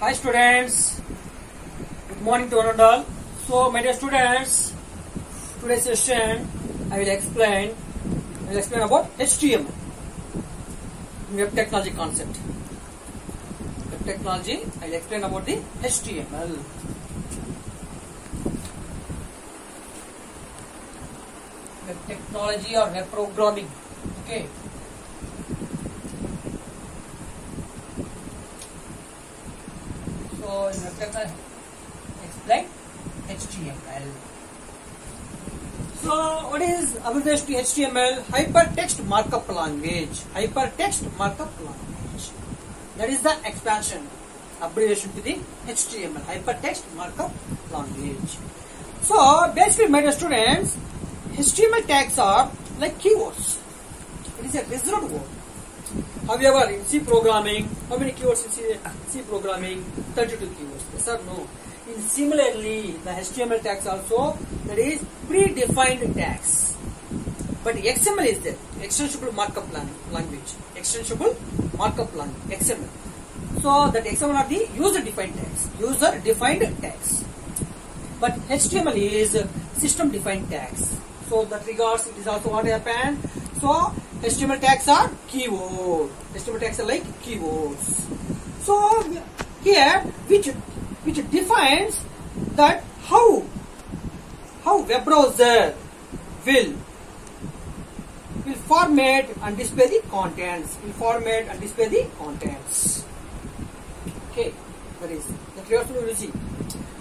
Hi students, good morning to one and all. So my dear students, today's session I will explain about HTML, web technology concept. Web technology, I will explain about the HTML. Web technology or web programming. Okay. So in web technology, explain HTML. So what is abbreviation to HTML? Hypertext Markup Language. Hypertext Markup Language. That is the expansion, abbreviation to the HTML. Hypertext Markup Language. So basically, my dear students, HTML tags are like keywords. It is a reserved word. However, in C programming, how many keywords in C programming? 32 keywords. Yes or no? Similarly, the HTML tags also, that is predefined tags. But XML is there, extensible markup language. Extensible markup language, XML. So that XML are the user-defined tags. User-defined tags. But HTML is system-defined tags. So that regards, it is also what happened. So HTML tags are keywords. HTML tags are like keywords. So here, which defines that how web browser will format and display the contents. Okay, that we have to see.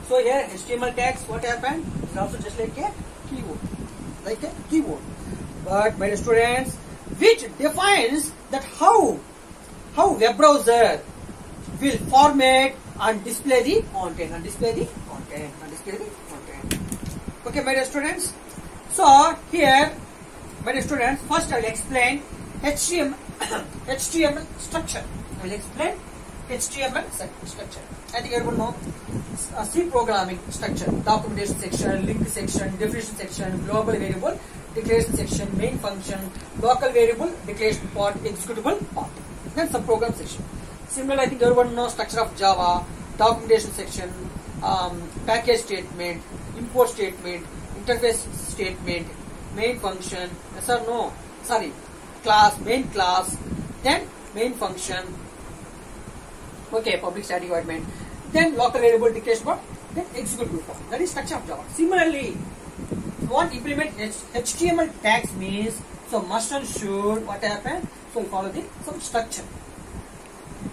So here HTML tags, what happened? It's also just like a keyword. But my students, which defines that how web browser will format and display the content. Okay, my dear students. So here, my dear students, first I will explain HTML structure. I will explain HTML structure. I think everyone know C programming structure: documentation section, link section, definition section, global variable, declaration section, main function, local variable, declaration part, executable part. Then subprogram section. Similarly, I think everyone knows structure of Java: documentation section, package statement, import statement, interface statement, main function. Yes or no? Sorry, main class, then main function. Okay, public static void main. Then local variable, declaration part, then executable part. That is structure of Java. Similarly, you want to implement HTML tags means, so must and should, what happen? So you follow some structure.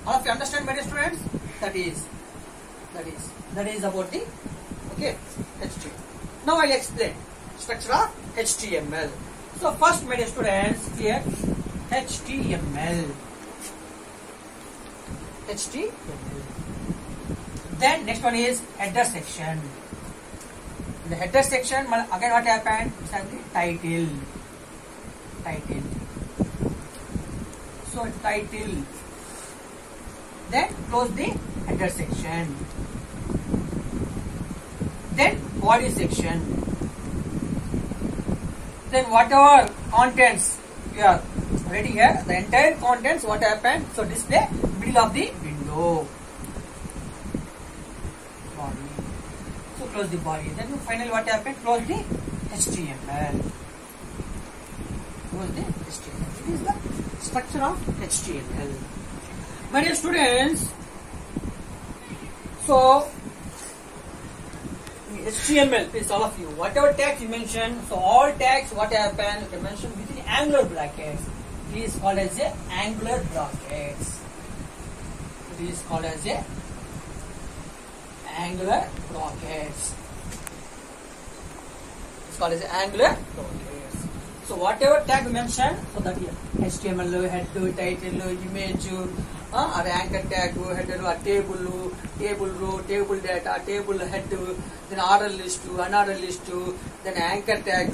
All of you understand, my dear students? That is about the HTML. Now I will explain structure of HTML. So first, my dear students, here HTML. Then next one is header section. In the header section, again what happened? It's the title. So title. Then close the header section. Then body section. Then whatever contents you are already here, the entire contents, what happened? So display middle of the window. Body. So close the body. Then finally what happened? Close the HTML. It is the structure of HTML. My dear students, so HTML, please all of you, whatever tags you mention, so all tags, what happen, you mention within angular brackets. It is called as a angular brackets. It's called as angular brackets. So whatever tag you mention, so that here HTML, header, title, image, or anchor tag, header, table, table row, table data, table head, then order list, unordered list, then anchor tag.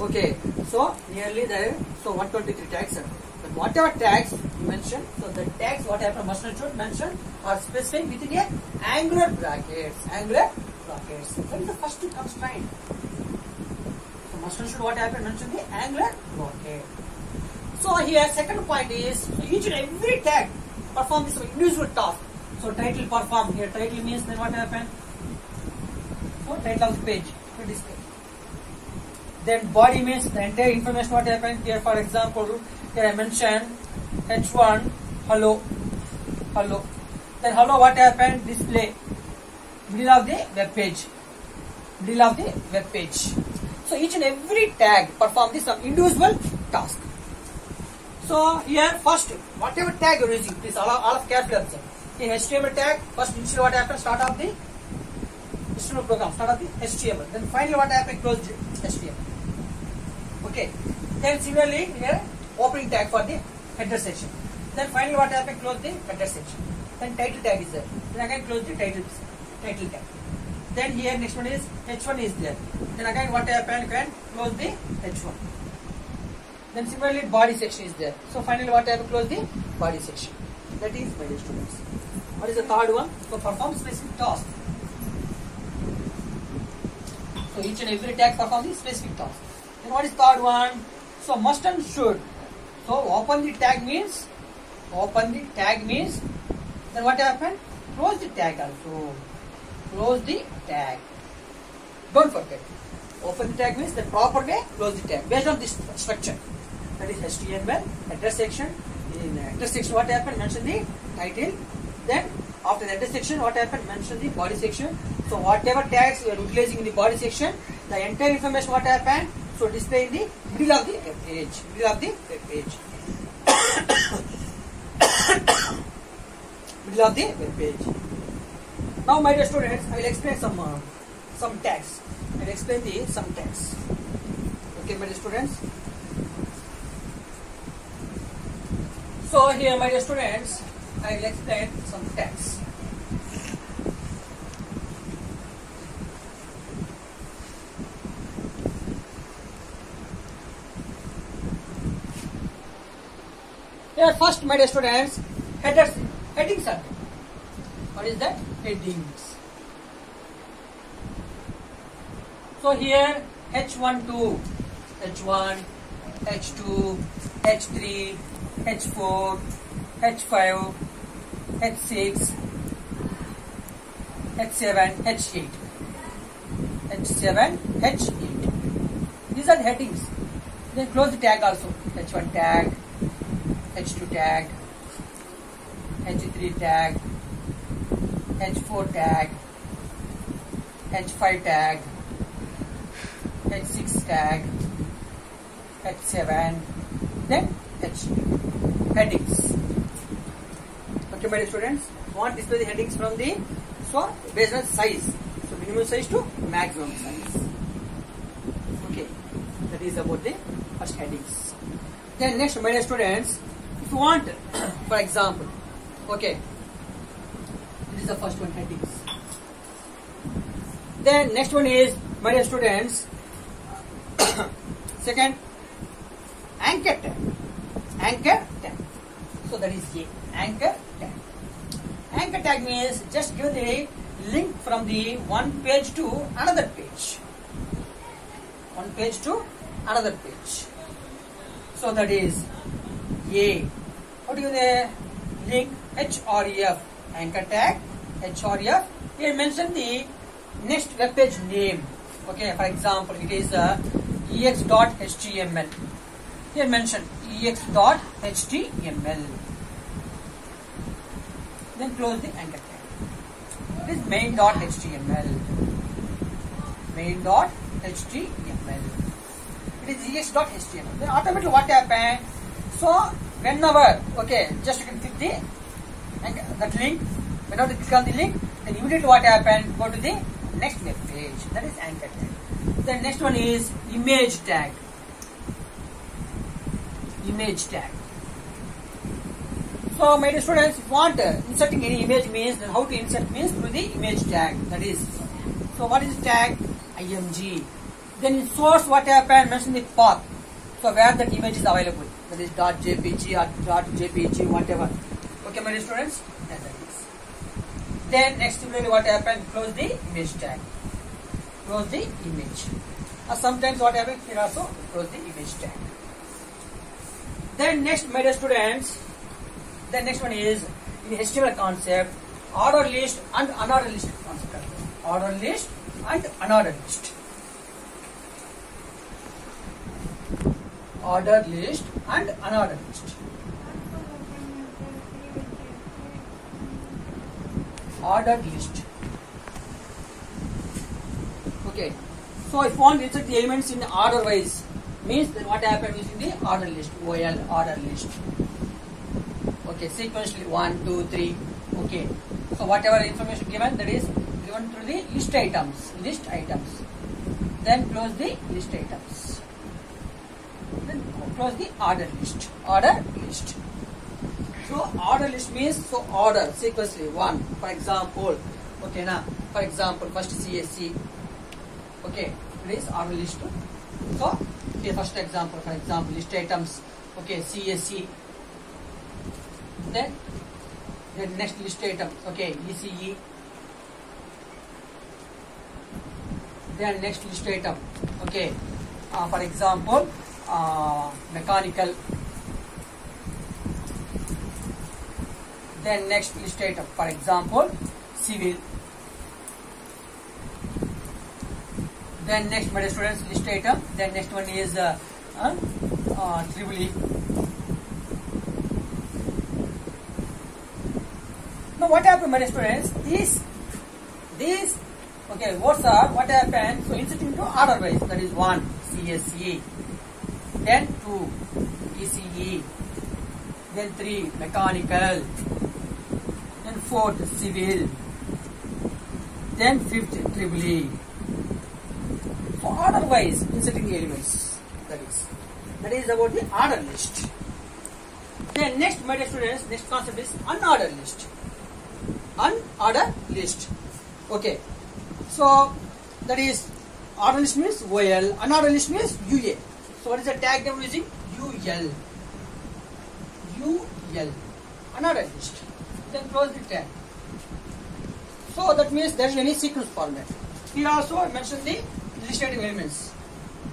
Okay, so nearly there. So 123 tags are. But whatever tags you mention, so the tags what happen must and should mention are specified within a angular brackets. That is the first constraint. So must and should what happen mention the angular bracket. So here second point is, so each and every tag perform this individual task. So title perform here. Title means then what happened? So title of the page to display. Then body means the entire information what happened here. For example, here I mentioned H1 hello. Then hello what happened? Display middle of the web page. So each and every tag perform this some individual task. So here first whatever tag you are using, please all of carefully observe. In HTML tag, first initially what happens? Start of the HTML program, start of the HTML. Then finally what happens? Close the HTML. Okay. Then similarly here opening tag for the header section. Then finally what happens? Close the header section. Then title tag is there. Then again close the title tag. Then here next one is H1 is there. Then again what happens? Can close the H1. Then similarly body section is there. So finally what happens? Close the body section. That is my dear students. What is the third one? So perform specific task. So each and every tag performs the specific task. Then what is third one? So must and should. So open the tag means then what happened? Close the tag also. Close the tag. Don't forget. Open the tag means the proper way, close the tag. Based on this structure. That is HTML, header section. In header section what happened? Mention the title. Then after the header section what happened? Mention the body section. So whatever tags you are utilizing in the body section, the entire information what happened? So display in the middle of the web page. Middle of the web page. Now my dear students, I will explain some tags. I will explain some tags. Okay my dear students. So here my dear students, I will explain some tags. Here first my dear students, headings are there. What is that? Headings. So here H12, H1, H2, H3, H4, H5, H6, H7, H8. H7, H8. These are the headings. Then close the tag also. H1 tag, H2 tag, H3 tag, H4 tag, H5 tag, H6 tag, H7, then H8. Headings. Okay, my dear students, want to display the headings from the based on size. So minimum size to maximum size. Okay, that is about the first headings. Then next, my dear students, if you want, for example, okay, this is the first one, headings. Then next one is, my dear students, second, anchor tag. Anchor tag. So that is A. Anchor tag. Anchor tag means just give the link from the one page to another page. One page to another page. So that is A. What do you the link? href. Anchor tag. href. Here mention the next web page name. Okay, for example, it is ex.html. Here mention ex.html. Then close the anchor tag. It is main.html. Main.html. It is ex.html. Then automatically what happened? So whenever, okay, just you can click that link. Whenever you click on the link, then immediately what happened? Go to the next web page. That is anchor tag. Then next one is image tag. Image tag. So my dear students, if you want inserting any image means, then how to insert means through the image tag. That is. So what is the tag? img. Then in source what happened? Mention the path. So where that image is available. That is .jpg or .jpg, whatever. Okay, my dear students. That is. Then next similarly what happened? Close the image tag. Close the image. Sometimes what happens? Here also close the image tag. Then next, my dear students, the next one is in HTML concept. order list and unordered list concept. Order list and unordered list. Ordered list and unordered list. Ordered list. Okay. So if one insert the elements in order wise, means then what happens is in the order list. OL order list. Okay, sequentially 1, 2, 3. Okay. So whatever information given, that is given through the list items. List items. Then close the list items. Then close the order list. Order list. So order list means so order sequentially 1. For example, okay na. For example, first CSC. Okay, it is order list. So okay, first example, for example, list items. Okay, CSC. Then next list item. Okay, ECE. Then next list item. Okay, for example, mechanical. Then next list item, for example, civil. Then next, my dear students, list item. Then next one is triple E. Now what happened, my dear students? These okay, words are what happened? So insert into order wise. That is 1 CSE. Then 2 ECE. Then 3 mechanical. Then 4th civil. Then 5th triple E. So order wise inserting the elements. That is about the order list. Then next, my dear students, next concept is unordered list. Unordered list. Okay. So that is order list means OL, unordered list means UA. So what is the tag name using? UL. Unordered list. Then close the tag. So that means there is any sequence format. Here also I mentioned the list item elements.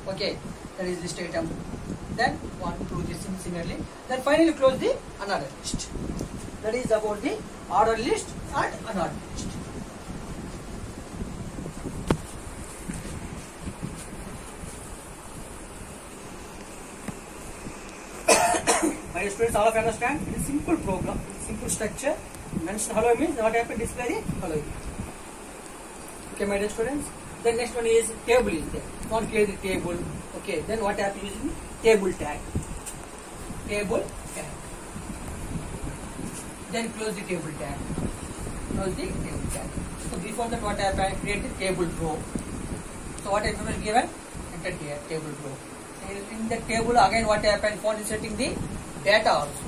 Okay, that is list item. Then 1, 2, 3 similarly. Then finally close the unordered list. That is about the order list and unordered list. My students, all of you understand? It is simple program, simple structure. Mention hello means what happened, display the hello. Okay, my dear students. Then next one is table is there. Not create the table. Okay, then what happened using table tag. Table tag. Then close the table tag. Close the table tag. So before that what happened? Create the table row. So what information given? Enter here table row. In the table again what happened? For inserting the data also.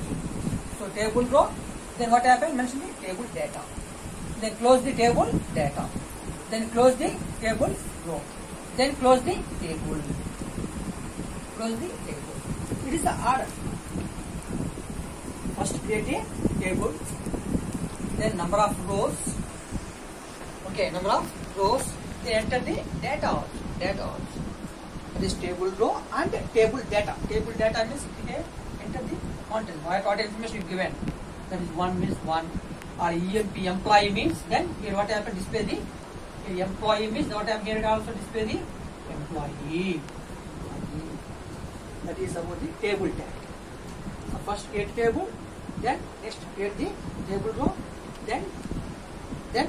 So table row. Then what happened? Mention the table data. Then close the table data. Then close the table row. Then close the table. Close the table. It is the order. First create a table. Then number of rows. Okay, number of rows. Then enter the data also. Data also. This table row and table data. Table data means here enter the content. What information is given. That is 1 means 1. Or EMP employee means then here what happened? Display the employee means what happened here? It also display the employee. That is about the table tag. So first create table. Then next create the table row. Then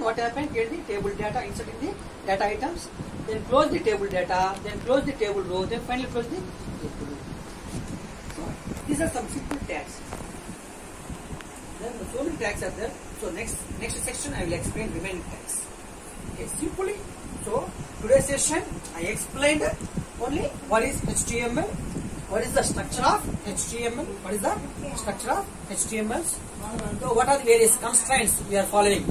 what happened? Create the table data, inserting the data items. Then close the table data. Then close the table row. Then finally close the table row. So these are some simple tags. Then so many tags are there. So next section I will explain remaining tags. Okay, simply. So today's session I explained only what is HTML, what is the structure of HTML, what is the structure of HTML. So what are the various constraints we are following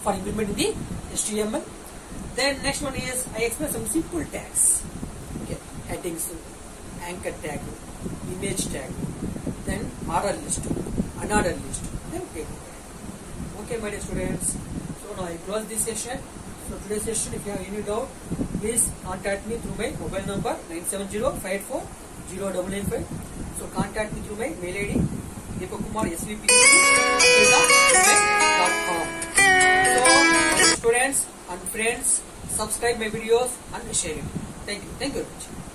for implementing the HTML. Then next one is I explain some simple tags. Okay, headings, anchor tag, image tag, then order list, unordered list, then table tag. Okay, my dear students. So now I close this session. So today's session, if you have any doubt, please contact me through my mobile number 970-584-0995. So contact me through my mail ID deepakumar svp@gmail.com. parents and friends, subscribe my videos and share it. Thank you very much.